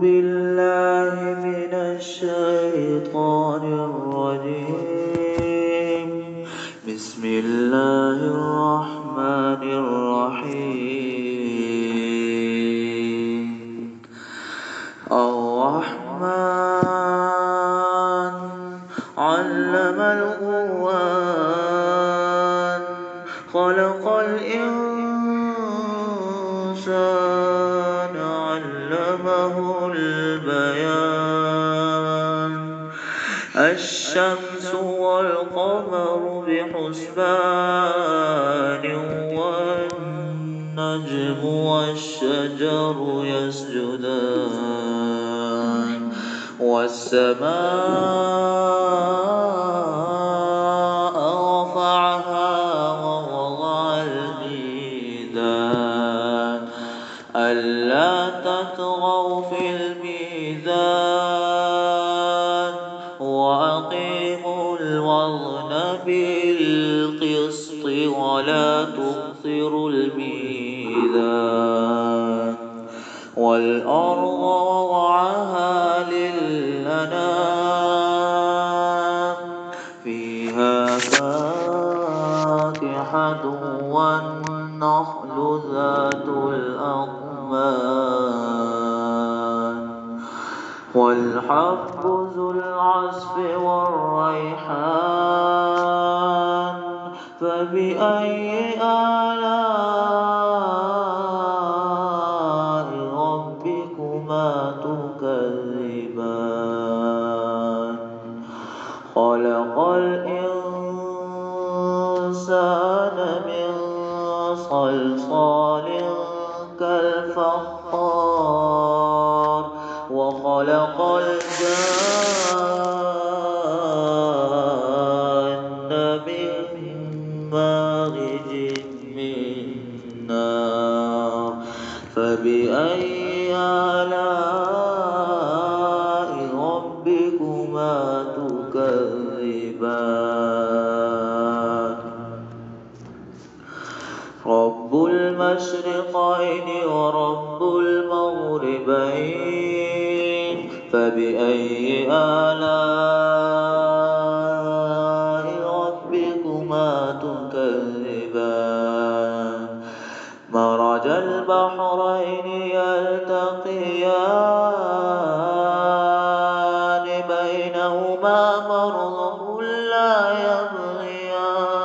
بالله من الشيطان الرجيم. بسم الله الرحمن الرحيم. الرحمن علم القرآن خلق الإنسان علمه البيان. الشمس والقمر بحسبان والنجم والشجر يسجدان والسماء رفعها ووضع الميزان ألا تطغوا في الميزان وأقيموا الوزن بالقسط ولا تخسروا الميزان. والأرض وضعها للأنام فيها فاكهة والنخل ذات الأكمام والحب ذو العصف والريحان. فبأي آلاء ربكما تكذبان؟ خلق الإنسان من صلصال كالفخار وخلق الجان من مارج من نار. فبأي آلاء ربكما تكذبان؟ رب المشرقين ورب المغربين. فبأي آلاء ربكما تكذبان؟ مرج البحرين يلتقيان بينهما برزخ لا يبغيان.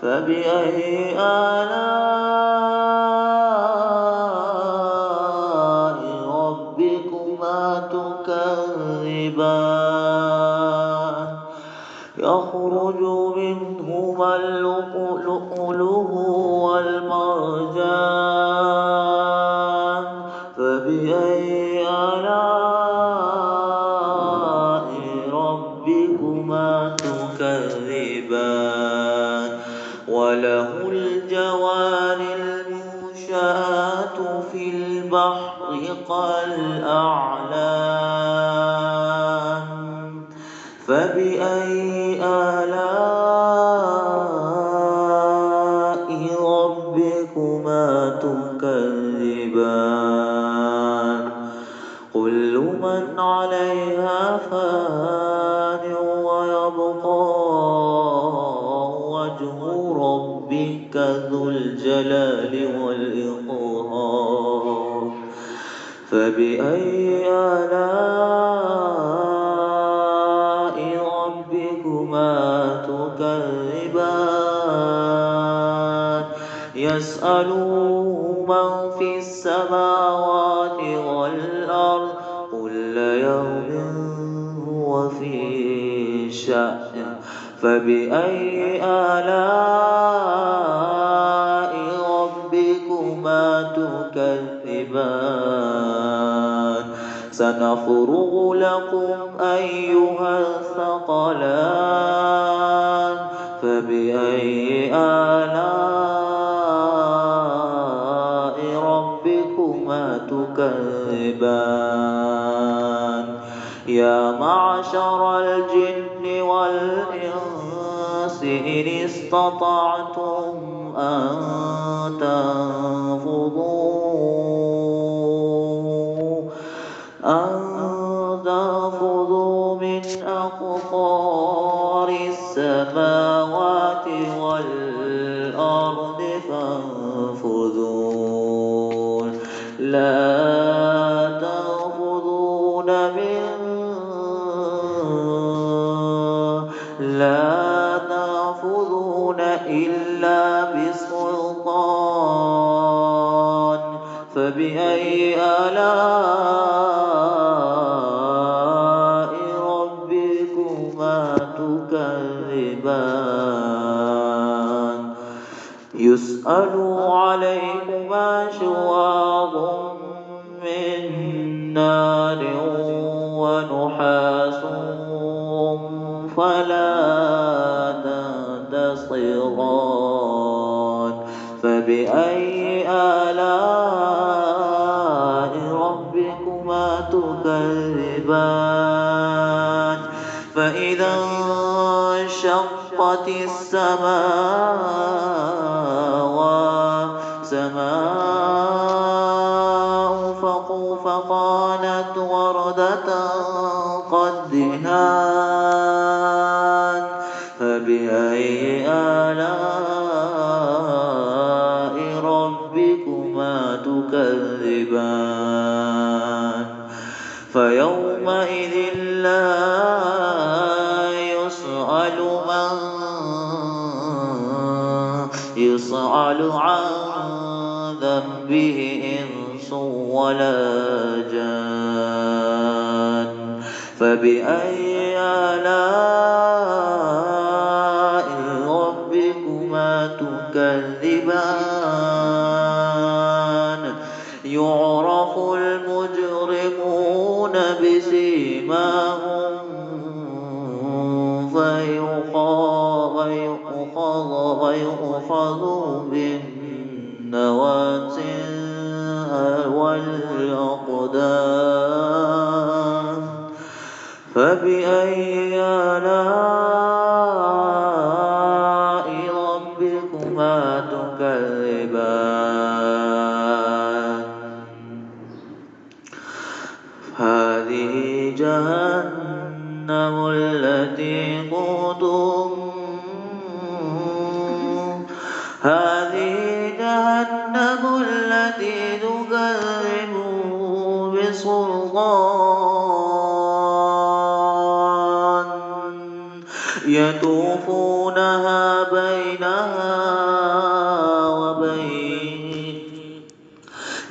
فبأي آلاء ربكما تكذبان؟ يخرج منهما اللؤلؤ والمرجان. فبأي آلاء ربكما تكذبان؟ وله الجوار المنشآت في البحر كالأعلام. فبأي آلاء ربكما تكذبان؟ كل من عليها فان ويبقى وجه ربك ذو الجلال والإكرام. فبأي آلاء ربكما تكذبان؟ يسأله من في السماوات والأرض كل يوم هو في شأن. فبأي آلاء ربكما تكذبان؟ سنفرغ لكم أيها الثقلان. فبأي آلاء ربكما تكذبان؟ يا معشر الجن والإنس إن استطعتم أن تنفذوا تأخذون إلا بسلطان فبأي آلاء ربكما تكذبان يسأل عليهما شواظ من نار ونحاس فلا تنتصران فبأي آلاء ربكما تكذبان فإذا انشقت السماء فكانت وردة كالدهان فبأي آلاء ربكما تكذبان فيومئذ لا يسأل عن ذنبه إنس ولا جان فبأي آلاء ربكما تكذبان يعرف المجرمون بسيماهم فيؤخذ بالنواسي والأقدام فبأي آلاء ربكما تكذبان هذه جهنم التي تكذب بسلطان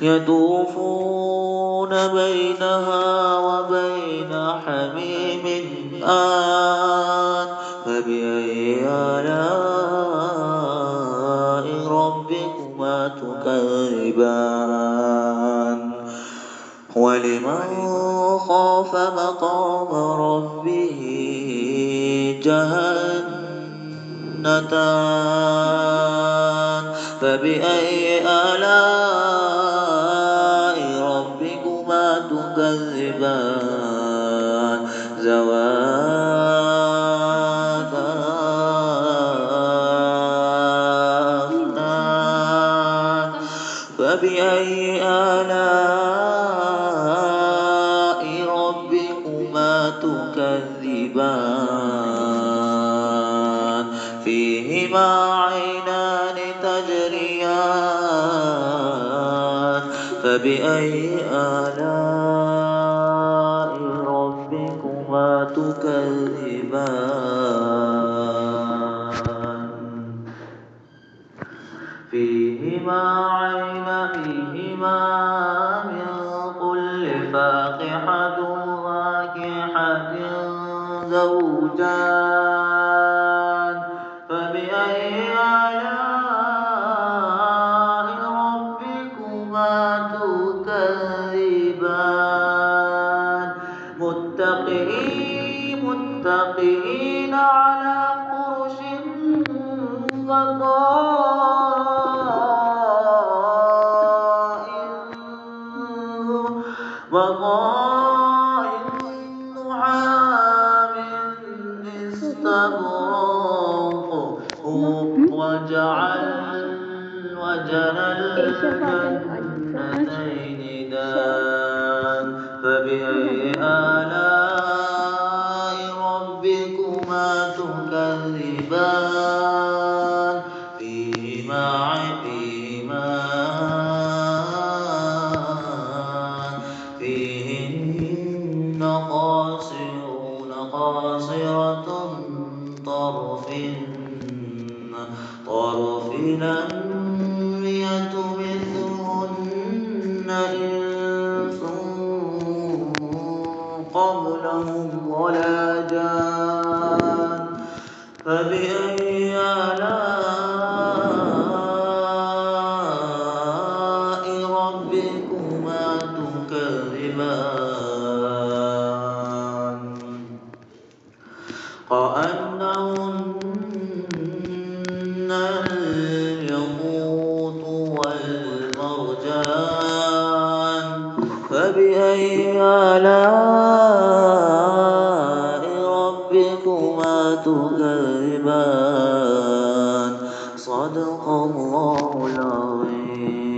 يطوفون بينها وبين حميم آن فبأي آلاء ربكما تكذبان ولمن خاف مقام ربه جهنتان فبأي آلاء ربكما تكذبان ذواتا أفنان فبأي آلاء ربكما تكذبان فيهما عينان تجريان فبأي آلاء ربكما تكذبان فيهما من كل فاكهة زوجان فبأي آلاء ربكما تكذبان متقين على فرش وقائم نحام استبرق وجنى الجنتين دان فبأي آلاء ربكما تكذبان فيهما إنس قبلهم ولا جان فبأي آلاء ربكما تكذبان كأنهن الياقوت والمرجان فبأي آلاء ربكما تكذبان صدق الله العظيم.